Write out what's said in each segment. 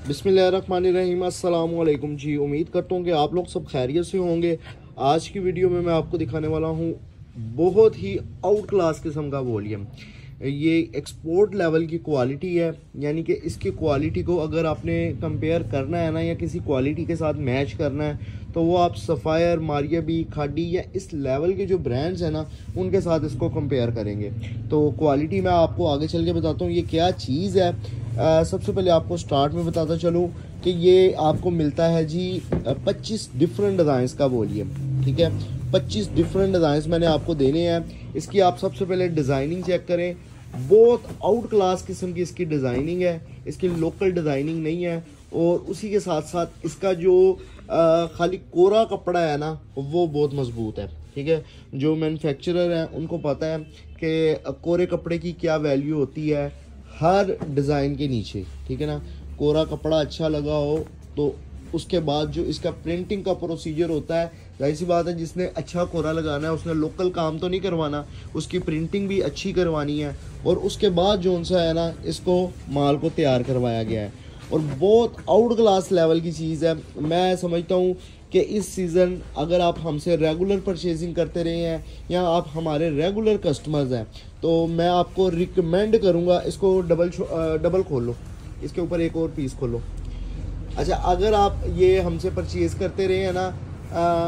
बिस्मिल्लाहिर्रहमानिर्रहीम, अस्सलाम वालेकुम जी। उम्मीद करता हूँ कि आप लोग सब खैरियत से होंगे। आज की वीडियो में मैं आपको दिखाने वाला हूँ बहुत ही आउट क्लास किस्म का वॉल्यूम। ये एक्सपोर्ट लेवल की क्वालिटी है, यानी कि इसकी क्वालिटी को अगर आपने कंपेयर करना है ना, या किसी क्वालिटी के साथ मैच करना है, तो वो आप सफ़ायर, मारियाबी, खाडी या इस लेवल के जो ब्रांड्स हैं ना, उनके साथ इसको कंपेयर करेंगे। तो क्वालिटी मैं आपको आगे चल के बताता हूँ ये क्या चीज़ है। सबसे पहले आपको स्टार्ट में बताता चलूँ कि ये आपको मिलता है जी 25 डिफरेंट डिज़ाइंस का वॉल्यूम। ठीक है, 25 डिफरेंट डिज़ाइंस मैंने आपको देने हैं। इसकी आप सबसे पहले डिज़ाइनिंग चेक करें। बहुत आउट क्लास किस्म की इसकी डिज़ाइनिंग है, इसकी लोकल डिज़ाइनिंग नहीं है। और उसी के साथ साथ इसका जो खाली कोरा कपड़ा है ना, वो बहुत मजबूत है। ठीक है, जो मैन्युफैक्चरर हैं उनको पता है कि कोरे कपड़े की क्या वैल्यू होती है हर डिज़ाइन के नीचे। ठीक है ना, कोरा कपड़ा अच्छा लगा हो तो उसके बाद जो इसका प्रिंटिंग का प्रोसीजर होता है, जाहिर सी बात है जिसने अच्छा कोरा लगाना है उसने लोकल काम तो नहीं करवाना, उसकी प्रिंटिंग भी अच्छी करवानी है। और उसके बाद जो सा है ना, इसको माल को तैयार करवाया गया है और बहुत आउट क्लास लेवल की चीज़ है। मैं समझता हूँ कि इस सीज़न अगर आप हमसे रेगुलर परचेजिंग करते रहे हैं या आप हमारे रेगुलर कस्टमर्स हैं, तो मैं आपको रिकमेंड करूँगा इसको डबल खोल लो, इसके ऊपर एक और पीस खोलो। अच्छा, अगर आप ये हमसे परचेज़ करते रहे हैं ना,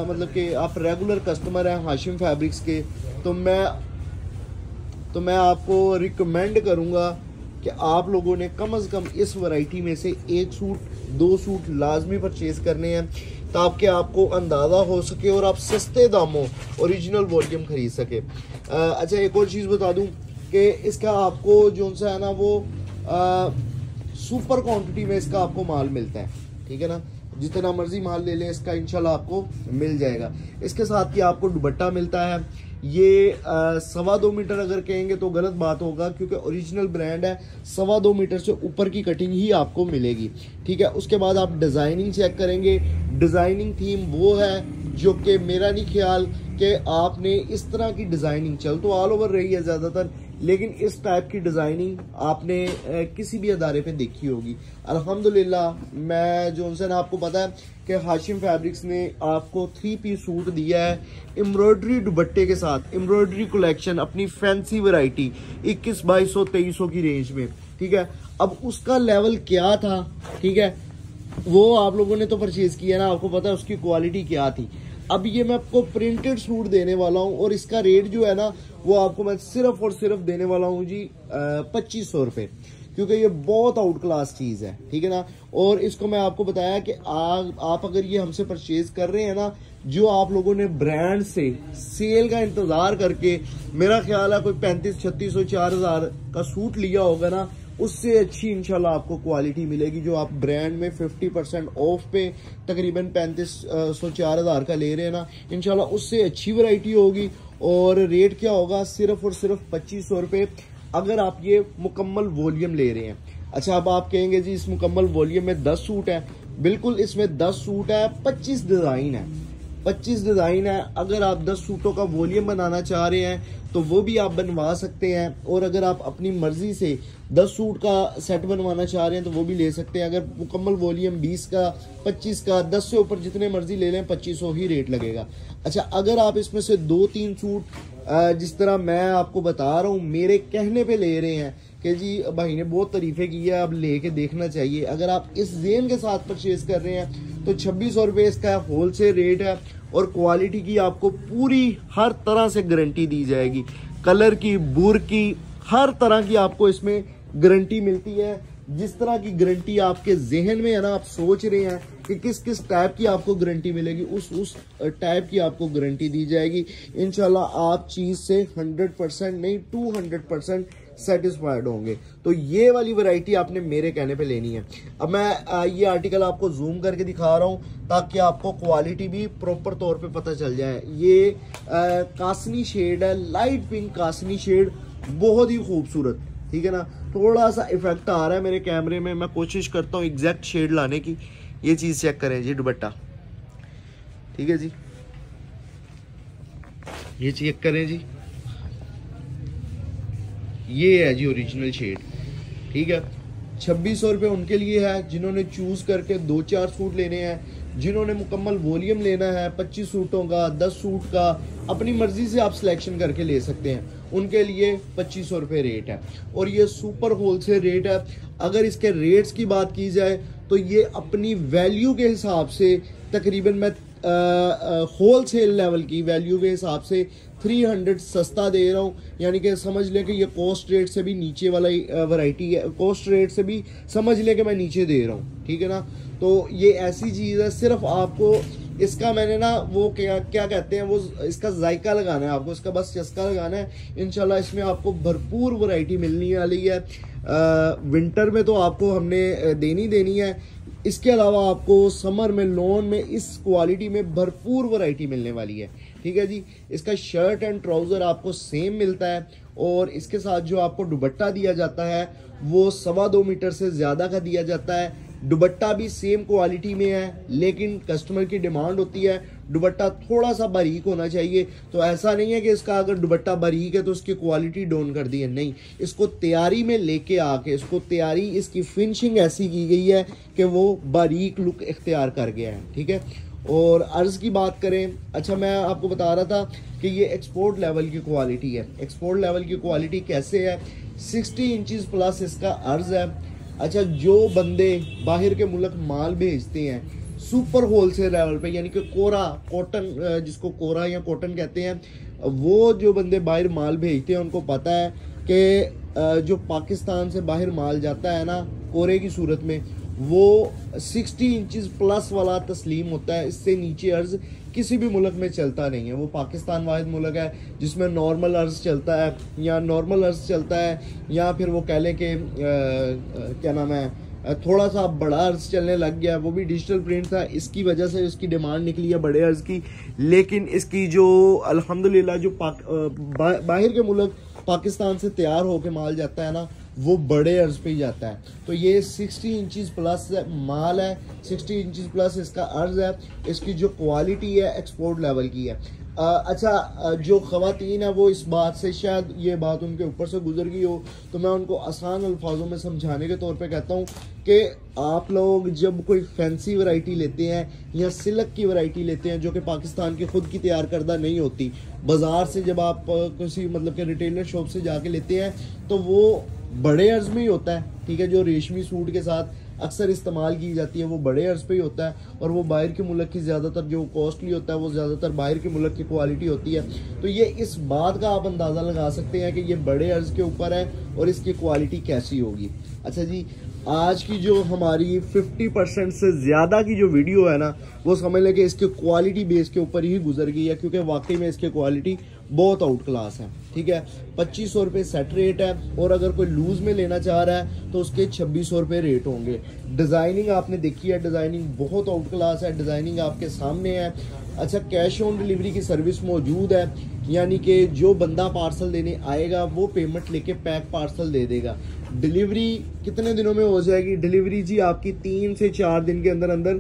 मतलब कि आप रेगुलर कस्टमर हैं हाशिम फैब्रिक्स के, तो मैं आपको रिकमेंड करूँगा कि आप लोगों ने कम से कम इस वैरायटी में से एक सूट, दो सूट लाजमी परचेज़ करने हैं, ताकि आपको अंदाज़ा हो सके और आप सस्ते दामों ओरिजिनल वॉल्यूम ख़रीद सके। अच्छा, एक और चीज़ बता दूं कि इसका आपको जो सा है ना, वो सुपर क्वांटिटी में इसका आपको माल मिलता है। ठीक है ना, जितना मर्जी माल ले लें इसका इंशाल्लाह आपको मिल जाएगा। इसके साथ ही आपको दुपट्टा मिलता है। ये 2.25 मीटर अगर कहेंगे तो गलत बात होगा, क्योंकि ओरिजिनल ब्रांड है। 2.25 मीटर से ऊपर की कटिंग ही आपको मिलेगी। ठीक है, उसके बाद आप डिज़ाइनिंग चेक करेंगे। डिज़ाइनिंग थीम वो है जो कि मेरा नहीं ख्याल कि आपने इस तरह की डिज़ाइनिंग, चल तो ऑल ओवर रही है ज़्यादातर, लेकिन इस टाइप की डिज़ाइनिंग आपने किसी भी अदारे पे देखी होगी। अल्हम्दुलिल्लाह, मैं जो उनसे ना, आपको पता है कि हाशिम फैब्रिक्स ने आपको 3 पीस सूट दिया है एम्ब्रॉयडरी दुपट्टे के साथ, एम्ब्रॉयडरी कलेक्शन अपनी फैंसी वैरायटी 2100-2200 की रेंज में। ठीक है, अब उसका लेवल क्या था, ठीक है, वो आप लोगों ने तो परचेज किया ना, आपको पता है उसकी क्वालिटी क्या थी। अब ये मैं आपको प्रिंटेड सूट देने वाला हूँ और इसका रेट जो है ना, वो आपको मैं सिर्फ और सिर्फ देने वाला हूँ जी 2500 रुपये, क्योंकि ये बहुत आउट क्लास चीज़ है। ठीक है ना, और इसको मैं आपको बताया कि आप अगर ये हमसे परचेज कर रहे हैं ना, जो आप लोगों ने ब्रांड से सेल का इंतज़ार करके, मेरा ख्याल है कोई 3500-3600 4000 का सूट लिया होगा ना, उससे अच्छी इंशाल्लाह आपको क्वालिटी मिलेगी। जो आप ब्रांड में 50% ऑफ पे तकरीबन 3500 4000 का ले रहे हैं ना, इंशाल्लाह उससे अच्छी वैरायटी होगी। और रेट क्या होगा, सिर्फ और सिर्फ 2500 रुपये अगर आप ये मुकम्मल वॉल्यूम ले रहे हैं। अच्छा, अब आप कहेंगे जी इस मुकम्मल वॉल्यूम में 10 सूट है। बिल्कुल, इसमें 10 सूट है, 25 डिज़ाइन है, 25 डिज़ाइन है। अगर आप 10 सूटों का वॉल्यूम बनाना चाह रहे हैं तो वो भी आप बनवा सकते हैं, और अगर आप अपनी मर्जी से 10 सूट का सेट बनवाना चाह रहे हैं तो वो भी ले सकते हैं। अगर मुकम्मल वॉल्यूम 20 का, 25 का, 10 से ऊपर जितने मर्जी ले लें 2500 ही रेट लगेगा। अच्छा, अगर आप इसमें से 2-3 सूट जिस तरह मैं आपको बता रहा हूँ मेरे कहने पे ले रहे हैं कि जी भाई ने बहुत तारीफें की है, अब लेके देखना चाहिए, अगर आप इस जेन के साथ परचेज कर रहे हैं तो 2600 रुपये इसका होलसेल रेट है। और क्वालिटी की आपको पूरी हर तरह से गारंटी दी जाएगी, कलर की, बुर की, हर तरह की आपको इसमें गारंटी मिलती है। जिस तरह की गारंटी आपके जहन में है ना, आप सोच रहे हैं कि किस किस टाइप की आपको गारंटी मिलेगी, उस टाइप की आपको गारंटी दी जाएगी। इंशाल्लाह आप चीज़ से 100% नहीं 200% सेटिस्फाइड होंगे। तो ये वाली वैरायटी आपने मेरे कहने पे लेनी है। अब मैं ये आर्टिकल आपको जूम करके दिखा रहा हूँ ताकि आपको क्वालिटी भी प्रॉपर तौर पे पता चल जाए। ये कासनी शेड है, लाइट पिंक कासनी शेड, बहुत ही खूबसूरत। ठीक है ना, थोड़ा सा इफेक्ट आ रहा है मेरे कैमरे में, मैं कोशिश करता हूँ एग्जैक्ट शेड लाने की। ये चीज़ चेक करें जी, दुपट्टा, ठीक है जी, ये चेक करें जी, ये है जी ओरिजिनल शेड। ठीक है, 2600 उनके लिए है जिन्होंने चूज़ करके 2-4 सूट लेने हैं। जिन्होंने मुकम्मल वॉल्यूम लेना है 25 सूटों का, 10 सूट का, अपनी मर्जी से आप सिलेक्शन करके ले सकते हैं, उनके लिए 2500 रेट है। और ये सुपर होलसेल रेट है। अगर इसके रेट्स की बात की जाए तो ये अपनी वैल्यू के हिसाब से तकरीबन मैं होलसेल लेवल की वैल्यू के हिसाब से 300 सस्ता दे रहा हूँ। यानी कि समझ लें कि ये कॉस्ट रेट से भी नीचे वाला वैरायटी है, कॉस्ट रेट से भी समझ लें कि मैं नीचे दे रहा हूँ, ठीक है ना। तो ये ऐसी चीज़ है, सिर्फ आपको इसका मैंने ना वो क्या कहते हैं, वो इसका जायका लगाना है आपको, इसका बस चस्का लगाना है। इंशाल्लाह इसमें आपको भरपूर वैरायटी मिलने वाली है। विंटर में तो आपको हमने देनी है, इसके अलावा आपको समर में, लॉन में इस क्वालिटी में भरपूर वैरायटी मिलने वाली है, ठीक है जी। इसका शर्ट एंड ट्राउज़र आपको सेम मिलता है और इसके साथ जो आपको दुपट्टा दिया जाता है वो 2.25 मीटर से ज़्यादा का दिया जाता है। दुपट्टा भी सेम क्वालिटी में है, लेकिन कस्टमर की डिमांड होती है दुपट्टा थोड़ा सा बारीक होना चाहिए। तो ऐसा नहीं है कि इसका अगर दुपट्टा बारीक है तो उसकी क्वालिटी डाउन कर दी है, नहीं। इसको तैयारी में लेके आके इसकी फिनिशिंग ऐसी की गई है कि वो बारीक लुक इख्तियार कर गया है, ठीक है। और अर्ज़ की बात करें, अच्छा मैं आपको बता रहा था कि ये एक्सपोर्ट लेवल की क्वालिटी है। एक्सपोर्ट लेवल की क्वालिटी कैसे है, 60 इंचज़ प्लस इसका अर्ज़ है। अच्छा, जो बंदे बाहर के मुल्क माल भेजते हैं सुपर होलसेल लेवल पे, यानी कि कोरा कॉटन, जिसको कोरा या कॉटन कहते हैं, वो जो बंदे बाहर माल भेजते हैं उनको पता है कि जो पाकिस्तान से बाहर माल जाता है ना कोरे की सूरत में, वो 60 इंचज़ प्लस वाला तस्लीम होता है। इससे नीचे अर्ज़ किसी भी मुल्क में चलता नहीं है। वो पाकिस्तान वाहिद मुल्क है जिसमें नॉर्मल अर्ज़ चलता है, या नॉर्मल अर्ज़ चलता है, या फिर वो कह लें कि क्या नाम है, थोड़ा सा बड़ा अर्ज़ चलने लग गया। वो भी डिजिटल प्रिंट था, इसकी वजह से इसकी डिमांड निकली है बड़े अर्ज़ की। लेकिन इसकी जो अल्हम्दुलिल्लाह जो बाहर के मुल्क पाकिस्तान से तैयार होकर माल जाता है ना, वो बड़े अर्ज पे ही जाता है। तो ये 60 इंचज़ प्लस माल है, 60 इंचज़ प्लस इसका अर्ज है। इसकी जो क्वालिटी है एक्सपोर्ट लेवल की है। अच्छा, जो ख़वातीन है वो इस बात से शायद ये बात उनके ऊपर से गुजर गई हो, तो मैं उनको आसान अल्फाजों में समझाने के तौर पे कहता हूँ कि आप लोग जब कोई फैंसी वैरायटी लेते हैं या सिल्क की वैरायटी लेते हैं जो कि पाकिस्तान की खुद की तैयार करदा नहीं होती, बाज़ार से जब आप किसी मतलब के रिटेलर शॉप से जाके लेते हैं तो वो बड़े अर्ज में ही होता है, ठीक है। जो रेशमी सूट के साथ अक्सर इस्तेमाल की जाती है वो बड़े अर्ज पे ही होता है, और वो बाहर के मुल्क की ज़्यादातर जो कॉस्टली होता है वो ज़्यादातर बाहर के मुल्क की क्वालिटी होती है। तो ये इस बात का आप अंदाज़ा लगा सकते हैं कि ये बड़े अर्ज के ऊपर है और इसकी क्वालिटी कैसी होगी। अच्छा जी, आज की जो हमारी 50% से ज़्यादा की जो वीडियो है ना, वो समझ लें कि इसके क्वालिटी बेस के ऊपर ही गुजर गई है, क्योंकि वाकई में इसकी क्वालिटी बहुत आउट क्लास है, ठीक है। 2500 सेट रेट है, और अगर कोई लूज़ में लेना चाह रहा है तो उसके 2600 रेट होंगे। डिज़ाइनिंग आपने देखी है, डिज़ाइनिंग बहुत आउट क्लास है, डिज़ाइनिंग आपके सामने है। अच्छा, कैश ऑन डिलीवरी की सर्विस मौजूद है, यानी कि जो बंदा पार्सल देने आएगा वो पेमेंट लेके पैक पार्सल दे देगा। डिलीवरी कितने दिनों में हो जाएगी? डिलीवरी जी आपकी 3 से 4 दिन के अंदर अंदर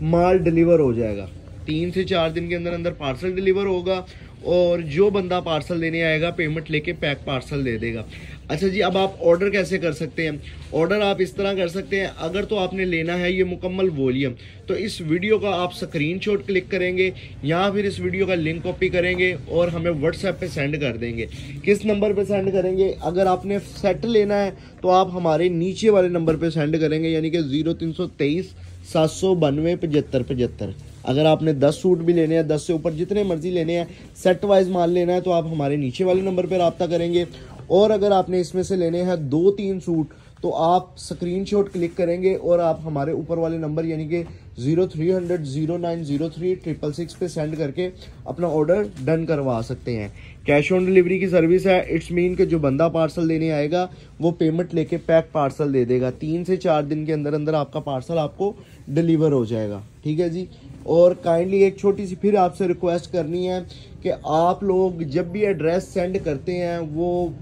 माल डिलीवर हो जाएगा। 3 से 4 दिन के अंदर अंदर पार्सल डिलीवर होगा, और जो बंदा पार्सल देने आएगा पेमेंट लेके पैक पार्सल दे देगा। अच्छा जी, अब आप ऑर्डर कैसे कर सकते हैं? ऑर्डर आप इस तरह कर सकते हैं, अगर तो आपने लेना है ये मुकम्मल वॉल्यूम, तो इस वीडियो का आप स्क्रीनशॉट क्लिक करेंगे या फिर इस वीडियो का लिंक कॉपी करेंगे और हमें व्हाट्सएप पे सेंड कर देंगे। किस नंबर पे सेंड करेंगे? अगर आपने सेट लेना है तो आप हमारे नीचे वाले नंबर पे सेंड करेंगे, यानी कि 0323 792 75 75। अगर आपने 10 सूट भी लेने हैं, 10 से ऊपर जितने मर्जी लेने हैं, सेट वाइज माल लेना है, तो आप हमारे नीचे वाले नंबर पर रब्ता करेंगे। और अगर आपने इसमें से लेने हैं 2-3 सूट, तो आप स्क्रीनशॉट क्लिक करेंगे और आप हमारे ऊपर वाले नंबर यानी कि 0300 0903 666 पे सेंड करके अपना ऑर्डर डन करवा सकते हैं। कैश ऑन डिलीवरी की सर्विस है। इट्स मीन कि जो बंदा पार्सल देने आएगा वो पेमेंट लेके पैक पार्सल दे देगा। 3 से 4 दिन के अंदर अंदर आपका पार्सल आपको डिलीवर हो जाएगा, ठीक है जी। और काइंडली एक छोटी सी फिर आपसे रिक्वेस्ट करनी है कि आप लोग जब भी एड्रेस सेंड करते हैं वो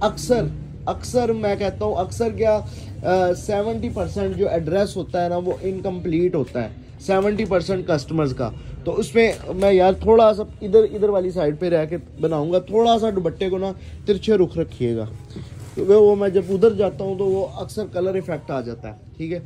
अक्सर मैं कहता हूँ अक्सर क्या 70% जो एड्रेस होता है ना वो इनकम्प्लीट होता है 70% कस्टमर्स का। तो उसमें मैं यार थोड़ा सा इधर वाली साइड पे रह के बनाऊंगा, थोड़ा सा दुपट्टे को ना तिरछे रुख रखिएगा। क्योंकि वो मैं जब उधर जाता हूँ तो वो अक्सर कलर इफेक्ट आ जाता है। ठीक है,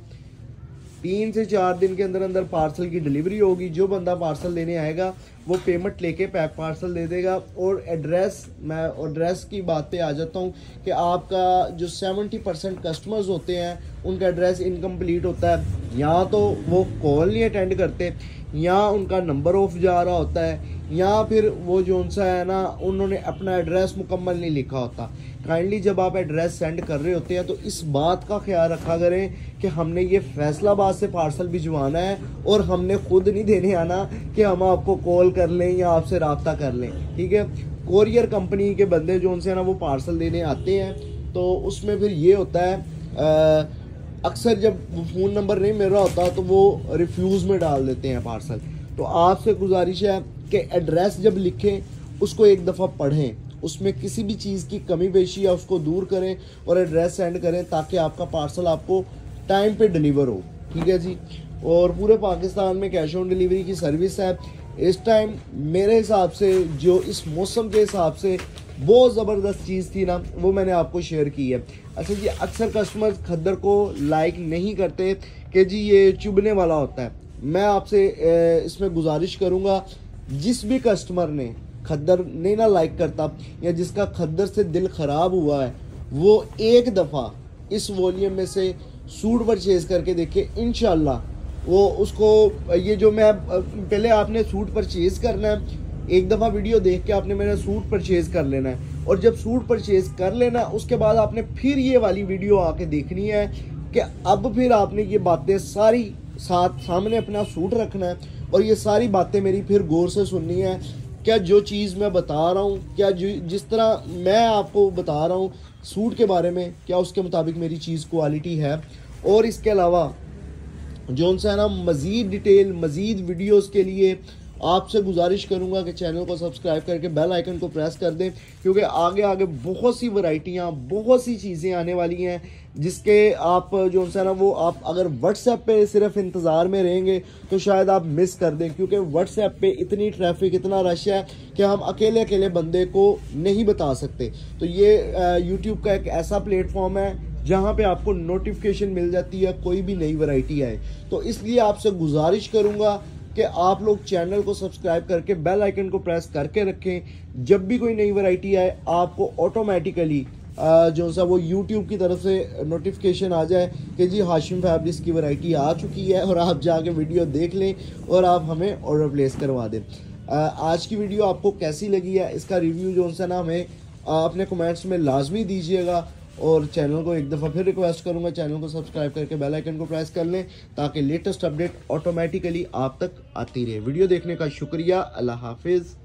3 से 4 दिन के अंदर अंदर पार्सल की डिलीवरी होगी। जो बंदा पार्सल लेने आएगा वो पेमेंट लेके पैक पार्सल दे देगा। और एड्रेस, मैं एड्रेस की बात पे आ जाता हूँ कि आपका जो 70% कस्टमर्स होते हैं उनका एड्रेस इनकम्प्लीट होता है। या तो वो कॉल नहीं अटेंड करते, या उनका नंबर ऑफ जा रहा होता है, या फिर वो जो सा है ना उन्होंने अपना एड्रेस मुकम्मल नहीं लिखा होता। काइंडली जब आप एड्रेस सेंड कर रहे होते हैं तो इस बात का ख्याल रखा करें कि हमने ये फैसलाबाद से पार्सल भिजवाना है और हमने खुद नहीं देने आना कि हम आपको कॉल कर लें या आपसे रब्ता कर लें। ठीक है, कोरियर कंपनी के बंदे जो उनसे ना वो पार्सल देने आते हैं तो उसमें फिर ये होता है अक्सर जब फ़ोन नंबर नहीं मिल रहा होता तो वो रिफ्यूज़ में डाल देते हैं पार्सल। तो आपसे गुजारिश है कि एड्रेस जब लिखें उसको एक दफ़ा पढ़ें, उसमें किसी भी चीज़ की कमी पेशी या उसको दूर करें और एड्रेस सेंड करें ताकि आपका पार्सल आपको टाइम पे डिलीवर हो। ठीक है जी। और पूरे पाकिस्तान में कैश ऑन डिलीवरी की सर्विस है। इस टाइम मेरे हिसाब से जो इस मौसम के हिसाब से बहुत ज़बरदस्त चीज़ थी ना वो मैंने आपको शेयर की है। अच्छा जी, अक्सर कस्टमर खद्दर को लाइक नहीं करते कि जी ये चुभने वाला होता है। मैं आपसे इसमें गुजारिश करूँगा, जिस भी कस्टमर ने खद्दर नहीं ना लाइक करता या जिसका खद्दर से दिल ख़राब हुआ है वो एक दफ़ा इस वॉल्यूम में से सूट परचेज़ करके देखे, इंशाल्लाह वो उसको ये जो मैं पहले आपने सूट परचेज़ करना है, एक दफ़ा वीडियो देख के आपने मेरा सूट परचेज़ कर लेना है। और जब सूट परचेज़ कर लेना उसके बाद आपने फिर ये वाली वीडियो आके देखनी है कि अब फिर आपने ये बातें सारी सामने अपना सूट रखना है और ये सारी बातें मेरी फिर गौर से सुननी है। क्या जो चीज़ मैं बता रहा हूँ, क्या जिस तरह मैं आपको बता रहा हूँ सूट के बारे में, क्या उसके मुताबिक मेरी चीज़ क्वालिटी है। और इसके अलावा जो सा है ना मज़ीद डिटेल मज़ीद वीडियोस के लिए आपसे गुजारिश करूंगा कि चैनल को सब्सक्राइब करके बेल आइकन को प्रेस कर दें, क्योंकि आगे आगे बहुत सी वैरायटियां बहुत सी चीज़ें आने वाली हैं जिसके आप जो सा ना वो आप अगर व्हाट्सएप पे सिर्फ इंतज़ार में रहेंगे तो शायद आप मिस कर दें, क्योंकि व्हाट्सएप पे इतनी ट्रैफिक इतना रश है कि हम अकेले अकेले बंदे को नहीं बता सकते। तो ये यूट्यूब का एक ऐसा प्लेटफॉर्म है जहाँ पे आपको नोटिफिकेशन मिल जाती है कोई भी नई वैरायटी आए। तो इसलिए आपसे गुजारिश करूँगा कि आप लोग चैनल को सब्सक्राइब करके बेल आइकन को प्रेस करके रखें। जब भी कोई नई वैरायटी आए आपको ऑटोमेटिकली जो सा वो YouTube की तरफ से नोटिफिकेशन आ जाए कि जी हाशिम फैब्रिक्स की वैरायटी आ चुकी है और आप जाके वीडियो देख लें और आप हमें ऑर्डर प्लेस करवा दें। आज की वीडियो आपको कैसी लगी है इसका रिव्यू जो सा ना हमें अपने कमेंट्स में लाजमी दीजिएगा। और चैनल को एक दफ़ा फिर रिक्वेस्ट करूंगा चैनल को सब्सक्राइब करके बेल आइकन को प्रेस कर लें ताकि लेटेस्ट अपडेट ऑटोमेटिकली आप तक आती रहे। वीडियो देखने का शुक्रिया। अल्लाह हाफिज़।